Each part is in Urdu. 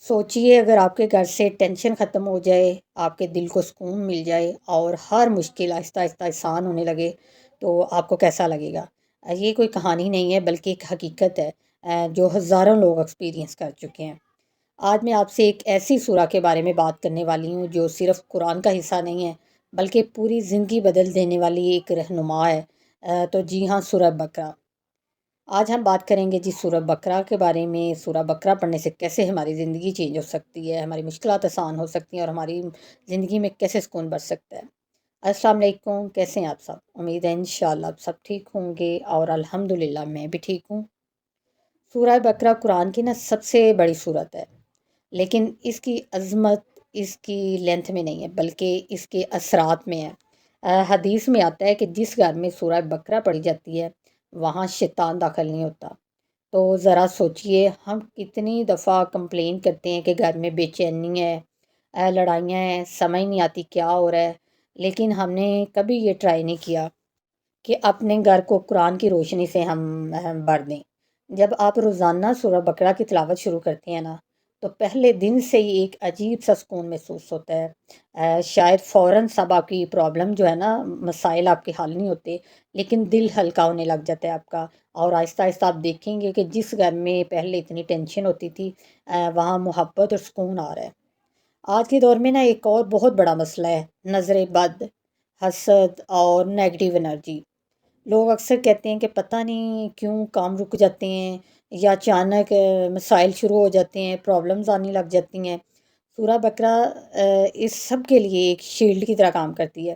سوچیے اگر آپ کے گھر سے ٹینشن ختم ہو جائے، آپ کے دل کو سکون مل جائے اور ہر مشکل آہستہ آہستہ آسان ہونے لگے تو آپ کو کیسا لگے گا؟ یہ کوئی کہانی نہیں ہے بلکہ ایک حقیقت ہے جو ہزاروں لوگ ایکسپیرینس کر چکے ہیں۔ آج میں آپ سے ایک ایسی سورہ کے بارے میں بات کرنے والی ہوں جو صرف قرآن کا حصہ نہیں ہے بلکہ پوری زندگی بدل دینے والی ایک رہنما ہے۔ تو جی ہاں، سورہ بقرہ۔ آج ہم بات کریں گے جی سورہ بقرہ کے بارے میں۔ سورہ بقرہ پڑھنے سے کیسے ہماری زندگی چینج ہو سکتی ہے، ہماری مشکلات آسان ہو سکتی ہیں اور ہماری زندگی میں کیسے سکون بڑھ سکتا ہے۔ السلام علیکم، کیسے ہیں آپ سب؟ امید ہے انشاءاللہ آپ سب ٹھیک ہوں گے اور الحمدللہ میں بھی ٹھیک ہوں۔ سورہ بقرہ قرآن کی سب سے بڑی سورت ہے، لیکن اس کی عظمت اس کی لینتھ میں نہیں ہے بلکہ اس کے اثرات میں ہے۔ حدیث میں آتا ہے کہ جس گھر میں سورہ بقرہ پڑھی جاتی ہے وہاں شیطان داخل نہیں ہوتا۔ تو ذرا سوچئے، ہم کتنی دفعہ کمپلین کرتے ہیں کہ گھر میں بے چینی ہے، لڑائیاں ہیں، سمجھ نہیں آتی کیا ہو رہا ہے، لیکن ہم نے کبھی یہ ٹرائی نہیں کیا کہ اپنے گھر کو قرآن کی روشنی سے ہم بھر دیں۔ جب آپ روزانہ سورہ بقرہ کی تلاوت شروع کرتے ہیں نا تو پہلے دن سے ہی ایک عجیب سا سکون محسوس ہوتا ہے۔ شاید فوراً سب آپ کی پرابلم جو ہے نا، مسائل آپ کے حل نہیں ہوتے، لیکن دل ہلکا ہونے لگ جاتا ہے آپ کا، اور آہستہ آہستہ آپ دیکھیں گے کہ جس گھر میں پہلے اتنی ٹینشن ہوتی تھی وہاں محبت اور سکون آ رہا ہے۔ آج کے دور میں نا ایک اور بہت بڑا مسئلہ ہے، نظر بد، حسد اور نیگیٹو انرجی۔ لوگ اکثر کہتے ہیں کہ پتہ نہیں کیوں کام رک جاتے ہیں یا اچانک مسائل شروع ہو جاتے ہیں، پرابلمز آنے لگ جاتی ہیں۔ سورہ بقرہ اس سب کے لیے ایک شیلڈ کی طرح کام کرتی ہے،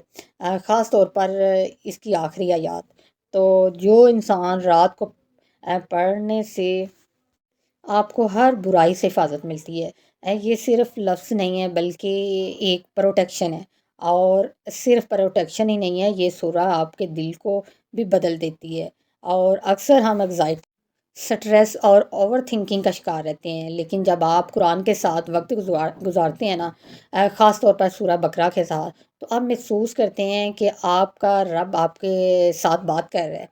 خاص طور پر اس کی آخری آیات۔ تو جو انسان رات کو پڑھنے سے آپ کو ہر برائی سے حفاظت ملتی ہے۔ یہ صرف لفظ نہیں ہے بلکہ ایک پروٹیکشن ہے، اور صرف پروٹیکشن ہی نہیں ہے، یہ سورہ آپ کے دل کو بھی بدل دیتی ہے۔ اور اکثر ہم ایگزائٹی، سٹریس اور اوور تھنکنگ کا شکار رہتے ہیں، لیکن جب آپ قرآن کے ساتھ وقت گزارتے ہیں نا، خاص طور پر سورہ بقرہ کے ساتھ، تو آپ محسوس کرتے ہیں کہ آپ کا رب آپ کے ساتھ بات کر رہا ہے،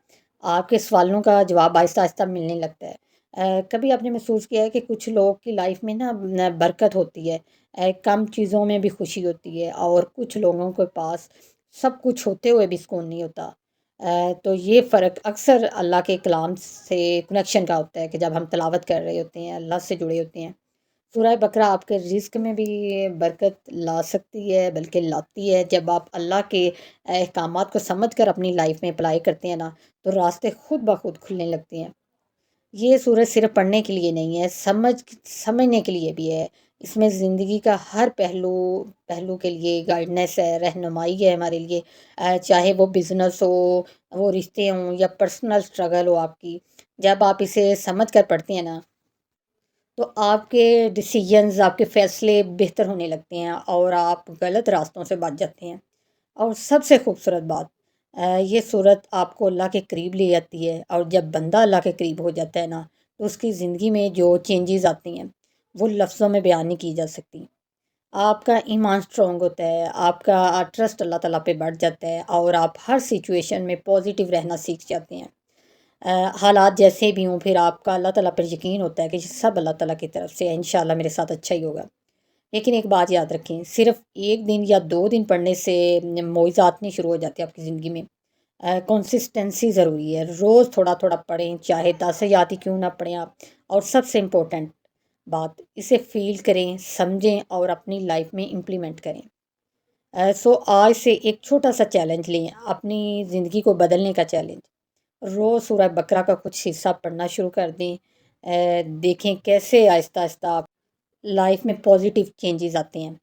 آپ کے سوالوں کا جواب آہستہ آہستہ ملنے لگتا ہے۔ کبھی آپ نے محسوس کیا ہے کہ کچھ لوگ کی لائف میں نا برکت ہوتی ہے، کم چیزوں میں بھی خوشی ہوتی ہے، اور کچھ لوگوں کے پاس سب کچھ ہوتے ہوئے بھی سکون نہیں ہوتا۔ تو یہ فرق اکثر اللہ کے کلام سے کنیکشن کا ہوتا ہے کہ جب ہم تلاوت کر رہے ہوتے ہیں، اللہ سے جڑے ہوتے ہیں۔ سورہ بقرہ آپ کے رزق میں بھی برکت لا سکتی ہے، بلکہ لاتی ہے۔ جب آپ اللہ کے احکامات کو سمجھ کر اپنی لائف میں اپلائی کرتے ہیں نا تو راستے خود بخود کھلنے لگتے ہیں۔ یہ سورج صرف پڑھنے کے لیے نہیں ہے، سمجھنے کے لیے بھی ہے۔ اس میں زندگی کا ہر پہلو کے لیے گائیڈنس ہے، رہنمائی ہے ہمارے لیے۔ چاہے وہ بزنس ہو، وہ رشتے ہوں یا پرسنل سٹرگل ہو آپ کی، جب آپ اسے سمجھ کر پڑھتے ہیں نا تو آپ کے ڈیسیجنز، آپ کے فیصلے بہتر ہونے لگتے ہیں اور آپ غلط راستوں سے بچ جاتے ہیں۔ اور سب سے خوبصورت بات، یہ صورت آپ کو اللہ کے قریب لے جاتی ہے، اور جب بندہ اللہ کے قریب ہو جاتا ہے نا تو اس کی زندگی میں جو چینجز آتی ہیں وہ لفظوں میں بیان نہیں کی جا سکتی۔ آپ کا ایمان سٹرونگ ہوتا ہے، آپ کا ٹرسٹ اللہ تعالیٰ پہ بڑھ جاتا ہے، اور آپ ہر سچویشن میں پازیٹیو رہنا سیکھ جاتے ہیں۔ حالات جیسے بھی ہوں، پھر آپ کا اللہ تعالیٰ پر یقین ہوتا ہے کہ سب اللہ تعالیٰ کی طرف سے ہے، انشاءاللہ میرے ساتھ اچھا ہی ہوگا۔ لیکن ایک بات یاد رکھیں، صرف ایک دن یا 2 دن پڑھنے سے معجزات نہیں شروع ہو جاتے آپ کی زندگی میں۔ کنسسٹنسی ضروری ہے، روز تھوڑا تھوڑا پڑھیں، چاہے 10 آیات ہی کیوں نہ پڑھیں آپ۔ اور سب سے امپورٹنٹ بات، اسے فیل کریں، سمجھیں اور اپنی لائف میں امپلیمنٹ کریں۔ سو آج سے ایک چھوٹا سا چیلنج لیں، اپنی زندگی کو بدلنے کا چیلنج۔ روز سورہ بقرہ کا کچھ حصہ پڑھنا شروع کر دیں، دیکھیں کیسے آہستہ آہستہ آپ لائف میں پازیٹیو چینجز آتے ہیں۔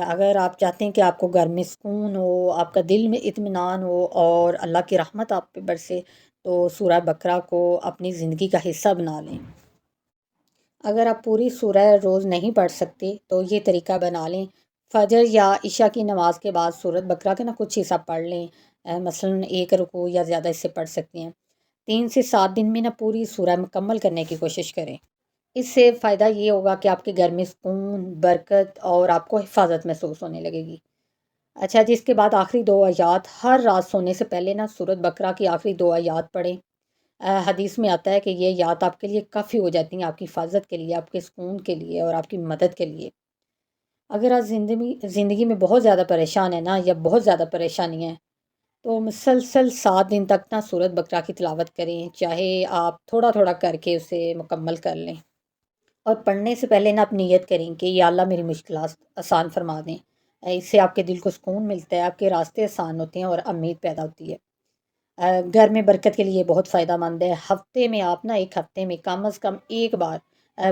اگر آپ چاہتے ہیں کہ آپ کو گھر میں سکون ہو، آپ کا دل میں اطمینان ہو اور اللہ کی رحمت آپ پہ برسے، تو سورہ بقرہ کو اپنی زندگی کا حصہ بنا لیں۔ اگر آپ پوری سورہ روز نہیں پڑھ سکتے تو یہ طریقہ بنا لیں، فجر یا عشاء کی نماز کے بعد سورۃ بقرہ کا کچھ حصہ پڑھ لیں، مثلاً 1 رکوع یا زیادہ اس سے پڑھ سکتے ہیں۔ 3 سے 7 دن میں پوری سورہ مکمل کرنے کی کوشش کریں۔ اس سے فائدہ یہ ہوگا کہ آپ کے گھر میں سکون، برکت اور آپ کو حفاظت محسوس ہونے لگے گی۔ اچھا جی، اس کے بعد آخری 2 آیات، ہر رات سونے سے پہلے سورۃ بقرہ کی آخری 2 آیات پڑھیں۔ حدیث میں آتا ہے کہ یہ آیات آپ کے لیے کافی ہو جاتی ہیں، آپ کی حفاظت کے لیے، آپ کے سکون کے لیے اور آپ کی مدد کے لیے۔ اگر آپ زندگی میں بہت زیادہ پریشان ہیں نا، یا بہت زیادہ پریشانی ہے، تو مسلسل 7 دن تک نا سورۃ بقرہ کی تلاوت کریں، چاہے آپ تھوڑا تھوڑا کر کے اسے مکمل کر لیں، اور پڑھنے سے پہلے نا آپ نیت کریں کہ یا اللہ میری مشکلات آسان فرما دیں۔ اس سے آپ کے دل کو سکون ملتا ہے، آپ کے راستے آسان ہوتے ہیں اور امید پیدا ہوتی ہے۔ گھر میں برکت کے لیے بہت فائدہ مند ہے۔ ہفتے میں آپ نا ایک ہفتے میں کم از کم ایک بار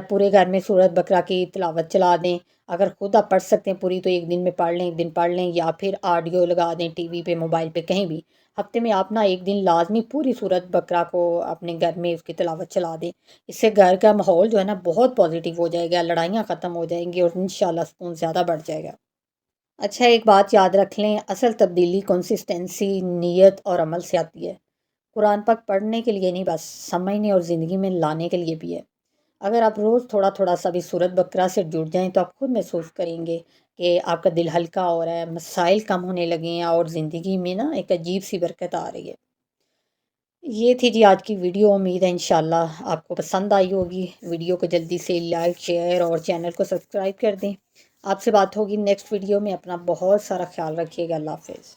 پورے گھر میں سورۃ بقرہ کی تلاوت چلا دیں۔ اگر خود آپ پڑھ سکتے ہیں پوری تو ایک دن میں پڑھ لیں، ایک دن پڑھ لیں، یا پھر آڈیو لگا دیں ٹی وی پہ، موبائل پہ، کہیں بھی۔ ہفتے میں آپ نا ایک دن لازمی پوری سورۃ بقرہ کو اپنے گھر میں اس کی تلاوت چلا دیں۔ اس سے گھر کا ماحول جو ہے نا بہت پازیٹیو ہو جائے گا، لڑائیاں ختم ہو جائیں گی اور انشاءاللہ سکون زیادہ بڑھ جائے گا۔ اچھا، ایک بات یاد رکھ لیں، اصل تبدیلی کنسسٹنسی، نیت اور عمل سے آتی ہے۔ قرآن پاک پڑھنے کے لیے نہیں، بس سمجھنے اور زندگی میں لانے کے لیے بھی ہے۔ اگر آپ روز تھوڑا تھوڑا سا بھی سورۃ بقرہ سے جڑ جائیں تو آپ خود محسوس کریں گے کہ آپ کا دل ہلکا ہو رہا ہے، مسائل کم ہونے لگے ہیں اور زندگی میں نا ایک عجیب سی برکت آ رہی ہے۔ یہ تھی جی آج کی ویڈیو، امید ہے انشاءاللہ آپ کو پسند آئی ہوگی۔ ویڈیو کو جلدی سے لائک، شیئر اور چینل کو سبسکرائب کر دیں۔ آپ سے بات ہوگی نیکسٹ ویڈیو میں۔ اپنا بہت سارا خیال رکھیے گا۔ اللہ حافظ۔